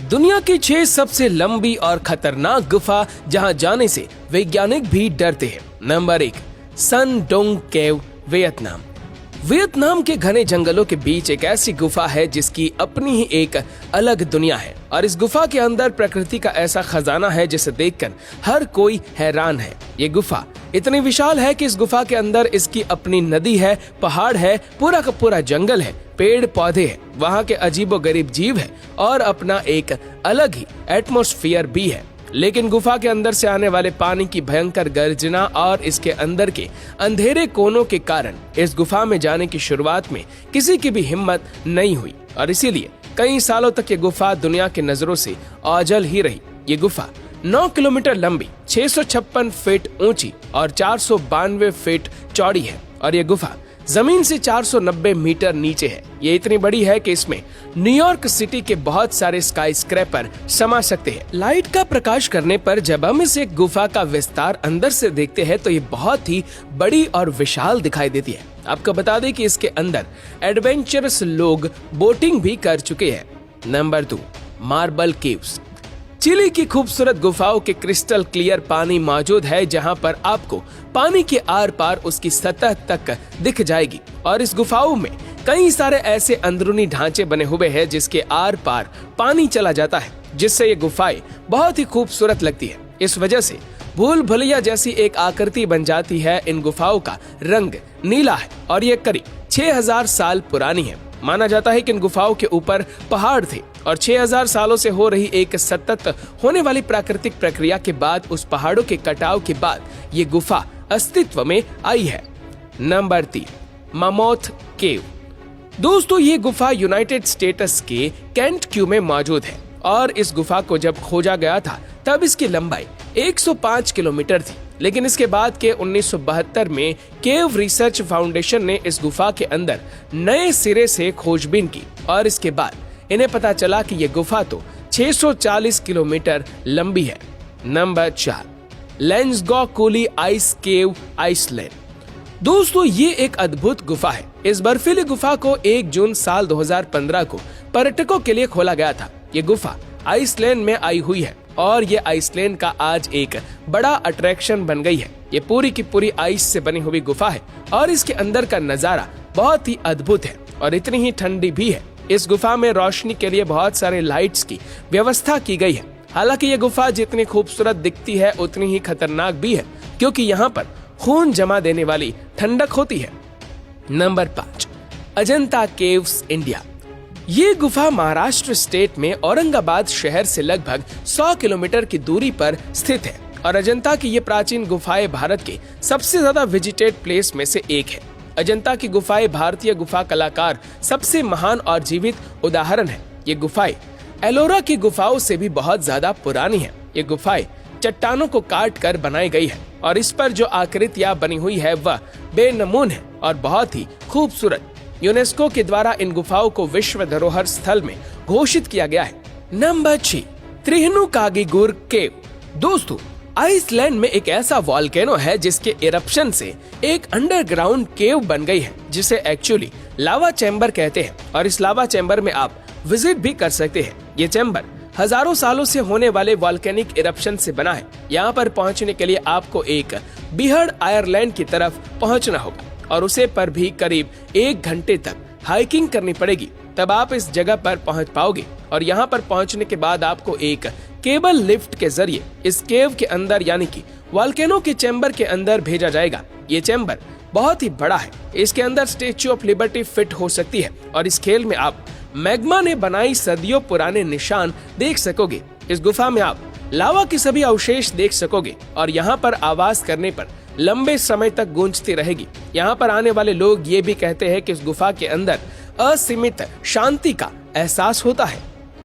दुनिया की 6 सबसे लंबी और खतरनाक गुफा जहां जाने से वैज्ञानिक भी डरते हैं। नंबर 1, सन डोंग केव, वियतनाम। वियतनाम के घने जंगलों के बीच एक ऐसी गुफा है जिसकी अपनी ही एक अलग दुनिया है और इस गुफा के अंदर प्रकृति का ऐसा खजाना है जिसे देखकर हर कोई हैरान है। ये गुफा इतनी विशाल है कि इस गुफा के अंदर इसकी अपनी नदी है, पहाड़ है, पूरा का पूरा जंगल है, पेड़ पौधे हैं, वहाँ के अजीबोगरीब जीव है और अपना एक अलग ही एटमॉस्फेयर भी है। लेकिन गुफा के अंदर से आने वाले पानी की भयंकर गर्जना और इसके अंदर के अंधेरे कोनों के कारण इस गुफा में जाने की शुरुआत में किसी की भी हिम्मत नहीं हुई और इसीलिए कई सालों तक ये गुफा दुनिया की नजरों से ओझल ही रही। ये गुफा 9 किलोमीटर लंबी, 656 फीट ऊंची और 492 फीट चौड़ी है और ये गुफा जमीन से 490 मीटर नीचे है। ये इतनी बड़ी है कि इसमें न्यूयॉर्क सिटी के बहुत सारे स्काई स्क्रैपर समा सकते हैं। लाइट का प्रकाश करने पर जब हम इस एक गुफा का विस्तार अंदर से देखते हैं तो ये बहुत ही बड़ी और विशाल दिखाई देती है। आपको बता दें कि इसके अंदर एडवेंचरस लोग बोटिंग भी कर चुके हैं। Number 2, marble caves. चिली की खूबसूरत गुफाओं के क्रिस्टल क्लियर पानी मौजूद है जहां पर आपको पानी के आर पार उसकी सतह तक दिख जाएगी और इस गुफाओं में कई सारे ऐसे अंदरूनी ढांचे बने हुए हैं जिसके आर पार पानी चला जाता है, जिससे ये गुफाएं बहुत ही खूबसूरत लगती है। इस वजह से भूल भुलैया जैसी एक आकृति बन जाती है। इन गुफाओं का रंग नीला है और ये करीब 6000 साल पुरानी है। माना जाता है कि इन गुफाओं के ऊपर पहाड़ थे और 6000 सालों से हो रही एक सतत होने वाली प्राकृतिक प्रक्रिया के बाद उस पहाड़ों के कटाव के बाद ये गुफा अस्तित्व में आई है। नंबर 3, मामोथ केव। दोस्तों, ये गुफा यूनाइटेड स्टेट्स के केंटकी में मौजूद है और इस गुफा को जब खोजा गया था तब इसकी लंबाई 105 किलोमीटर थी। लेकिन इसके बाद के 1972 में केव रिसर्च फाउंडेशन ने इस गुफा के अंदर नए सिरे से खोजबीन की और इसके बाद इन्हें पता चला कि यह गुफा तो 640 किलोमीटर लंबी है। नंबर 4, लेंसगो कूली आइस केव, आइसलैंड। दोस्तों, ये एक अद्भुत गुफा है। इस बर्फीली गुफा को 1 जून साल 2015 को पर्यटकों के लिए खोला गया था। ये गुफा आइसलैंड में आई हुई है और ये आइसलैंड का आज एक बड़ा अट्रैक्शन बन गई है। ये पूरी की पूरी आइस से बनी हुई गुफा है और इसके अंदर का नजारा बहुत ही अद्भुत है और इतनी ही ठंडी भी है। इस गुफा में रोशनी के लिए बहुत सारे लाइट्स की व्यवस्था की गई है। हालांकि ये गुफा जितनी खूबसूरत दिखती है उतनी ही खतरनाक भी है क्योंकि यहाँ पर खून जमा देने वाली ठंडक होती है। Number 5, Ajanta caves, India. ये गुफा महाराष्ट्र स्टेट में औरंगाबाद शहर से लगभग 100 किलोमीटर की दूरी पर स्थित है और अजंता की ये प्राचीन गुफाएं भारत के सबसे ज्यादा विजिटेड प्लेस में से एक है। अजंता की गुफाएं भारतीय गुफा कलाकार सबसे महान और जीवित उदाहरण है। ये गुफाएं एलोरा की गुफाओं से भी बहुत ज्यादा पुरानी है। ये गुफाएं चट्टानों को काट कर बनाई गई है और इस पर जो आकृतियां बनी हुई है वह बेनमून है और बहुत ही खूबसूरत। यूनेस्को के द्वारा इन गुफाओं को विश्व धरोहर स्थल में घोषित किया गया है। नंबर 6, त्रिहनुकागिगुर केव। दोस्तों, आइसलैंड में एक ऐसा वॉल्केनो है जिसके इरप्शन से एक अंडरग्राउंड केव बन गई है जिसे एक्चुअली लावा चैम्बर कहते हैं और इस लावा चैम्बर में आप विजिट भी कर सकते हैं। ये चैम्बर हजारों सालों से होने वाले वॉल्केनिक इरप्शन से बना है। यहाँ पर पहुँचने के लिए आपको एक बिहड़ आयरलैंड की तरफ पहुँचना होगा और उसे पर भी करीब 1 घंटे तक हाइकिंग करनी पड़ेगी, तब आप इस जगह पर पहुंच पाओगे और यहाँ पर पहुंचने के बाद आपको एक केबल लिफ्ट के जरिए इस केव के अंदर यानी कि वॉल्केनो के चैम्बर के अंदर भेजा जाएगा। ये चैम्बर बहुत ही बड़ा है। इसके अंदर स्टेच्यू ऑफ लिबर्टी फिट हो सकती है और इस खेल में आप मैग्मा ने बनाई सदियों पुराने निशान देख सकोगे। इस गुफा में आप लावा के सभी अवशेष देख सकोगे और यहाँ पर आवाज करने पर लंबे समय तक गूंजती रहेगी। यहाँ पर आने वाले लोग ये भी कहते हैं कि इस गुफा के अंदर असीमित शांति का एहसास होता है।